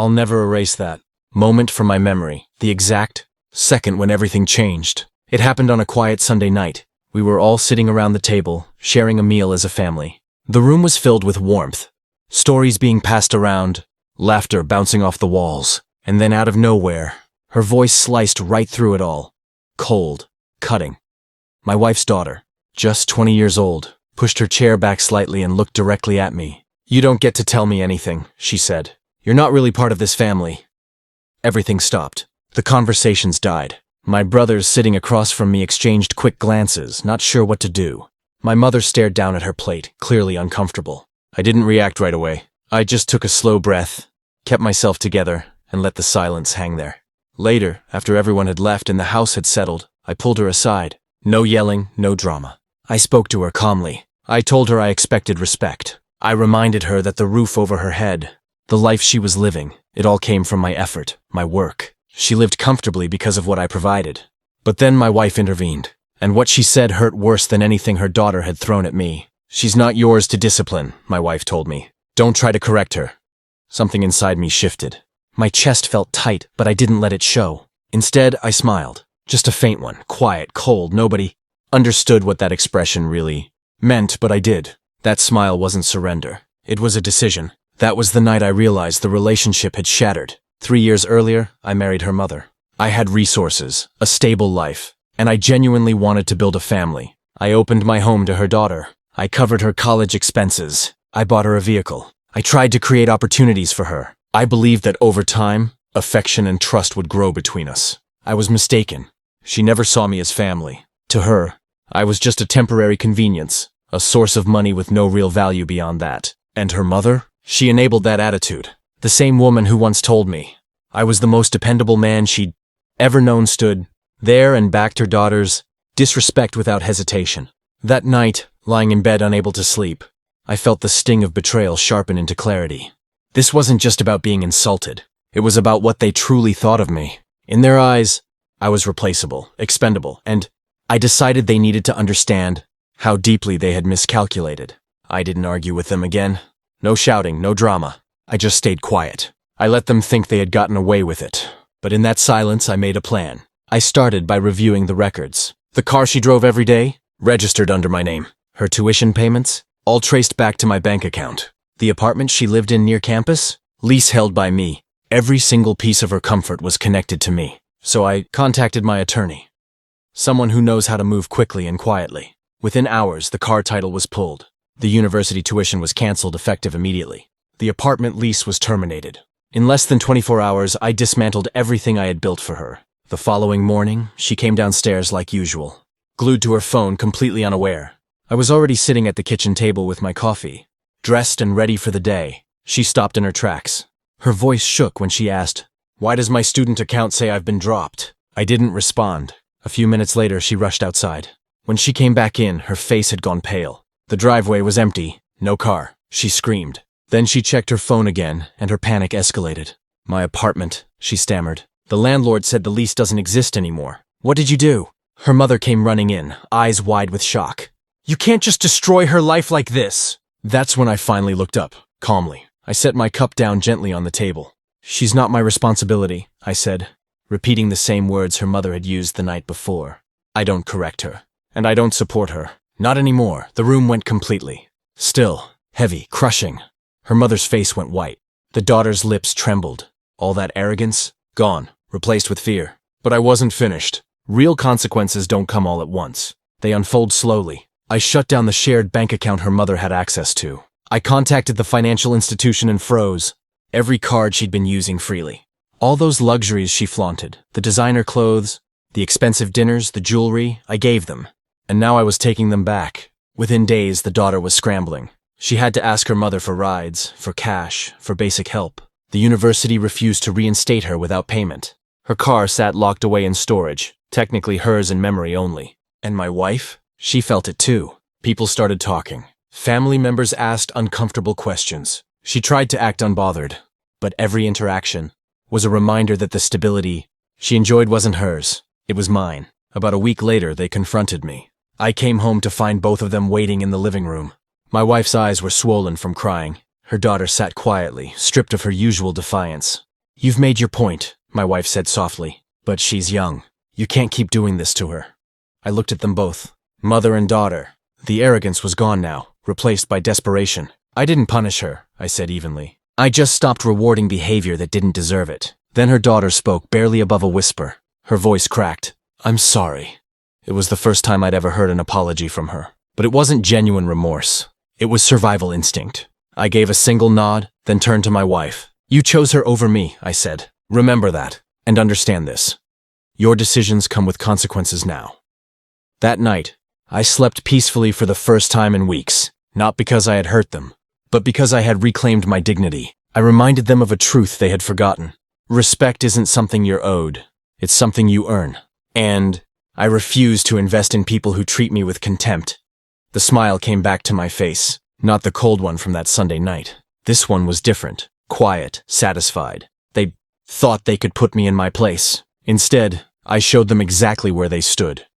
I'll never erase that moment from my memory, the exact second when everything changed. It happened on a quiet Sunday night. We were all sitting around the table, sharing a meal as a family. The room was filled with warmth, stories being passed around, laughter bouncing off the walls, and then out of nowhere, her voice sliced right through it all. Cold, cutting. My wife's daughter, just 20 years old, pushed her chair back slightly and looked directly at me. "You don't get to tell me anything," she said. "You're not really part of this family." Everything stopped. The conversations died. My brothers sitting across from me exchanged quick glances, not sure what to do. My mother stared down at her plate, clearly uncomfortable. I didn't react right away. I just took a slow breath, kept myself together, and let the silence hang there. Later, after everyone had left and the house had settled, I pulled her aside. No yelling, no drama. I spoke to her calmly. I told her I expected respect. I reminded her that the roof over her head, the life she was living, it all came from my effort, my work. She lived comfortably because of what I provided. But then my wife intervened, and what she said hurt worse than anything her daughter had thrown at me. "She's not yours to discipline," my wife told me. "Don't try to correct her." Something inside me shifted. My chest felt tight, but I didn't let it show. Instead, I smiled. Just a faint one, quiet, cold. Nobody understood what that expression really meant, but I did. That smile wasn't surrender. It was a decision. That was the night I realized the relationship had shattered. 3 years earlier, I married her mother. I had resources, a stable life, and I genuinely wanted to build a family. I opened my home to her daughter. I covered her college expenses. I bought her a vehicle. I tried to create opportunities for her. I believed that over time, affection and trust would grow between us. I was mistaken. She never saw me as family. To her, I was just a temporary convenience, a source of money with no real value beyond that. And her mother? She enabled that attitude. The same woman who once told me I was the most dependable man she'd ever known stood there and backed her daughter's disrespect without hesitation. That night, lying in bed unable to sleep, I felt the sting of betrayal sharpen into clarity. This wasn't just about being insulted. It was about what they truly thought of me. In their eyes, I was replaceable, expendable, and I decided they needed to understand how deeply they had miscalculated. I didn't argue with them again. No shouting, no drama. I just stayed quiet. I let them think they had gotten away with it. But in that silence, I made a plan. I started by reviewing the records. The car she drove every day, registered under my name. Her tuition payments, all traced back to my bank account. The apartment she lived in near campus, lease held by me. Every single piece of her comfort was connected to me. So I contacted my attorney, someone who knows how to move quickly and quietly. Within hours, the car title was pulled. The university tuition was canceled effective immediately. The apartment lease was terminated. In less than 24 hours, I dismantled everything I had built for her. The following morning, she came downstairs like usual, glued to her phone, completely unaware. I was already sitting at the kitchen table with my coffee, dressed and ready for the day. She stopped in her tracks. Her voice shook when she asked, "Why does my student account say I've been dropped?" I didn't respond. A few minutes later, she rushed outside. When she came back in, her face had gone pale. The driveway was empty, no car. She screamed. Then she checked her phone again, and her panic escalated. "My apartment," she stammered. "The landlord said the lease doesn't exist anymore. What did you do?" Her mother came running in, eyes wide with shock. "You can't just destroy her life like this." That's when I finally looked up, calmly. I set my cup down gently on the table. "She's not my responsibility," I said, repeating the same words her mother had used the night before. "I don't correct her, and I don't support her. Not anymore." The room went completely still, heavy, crushing. Her mother's face went white. The daughter's lips trembled. All that arrogance, gone, replaced with fear. But I wasn't finished. Real consequences don't come all at once. They unfold slowly. I shut down the shared bank account her mother had access to. I contacted the financial institution and froze every card she'd been using freely. All those luxuries she flaunted, the designer clothes, the expensive dinners, the jewelry, I gave them. And now I was taking them back. Within days, the daughter was scrambling. She had to ask her mother for rides, for cash, for basic help. The university refused to reinstate her without payment. Her car sat locked away in storage, technically hers in memory only. And my wife? She felt it too. People started talking. Family members asked uncomfortable questions. She tried to act unbothered, but every interaction was a reminder that the stability she enjoyed wasn't hers, it was mine. About a week later, they confronted me. I came home to find both of them waiting in the living room. My wife's eyes were swollen from crying. Her daughter sat quietly, stripped of her usual defiance. You've made your point, my wife said softly. But she's young. You can't keep doing this to her. I looked at them both, mother and daughter. The arrogance was gone now, replaced by desperation. I didn't punish her, I said evenly. I just stopped rewarding behavior that didn't deserve it. Then her daughter spoke, barely above a whisper. Her voice cracked. I'm sorry. It was the first time I'd ever heard an apology from her. But it wasn't genuine remorse. It was survival instinct. I gave a single nod, then turned to my wife. You chose her over me, I said. Remember that, and understand this. Your decisions come with consequences now. That night, I slept peacefully for the first time in weeks, not because I had hurt them, but because I had reclaimed my dignity. I reminded them of a truth they had forgotten. Respect isn't something you're owed. It's something you earn. And I refuse to invest in people who treat me with contempt. The smile came back to my face, not the cold one from that Sunday night. This one was different, quiet, satisfied. They thought they could put me in my place. Instead, I showed them exactly where they stood.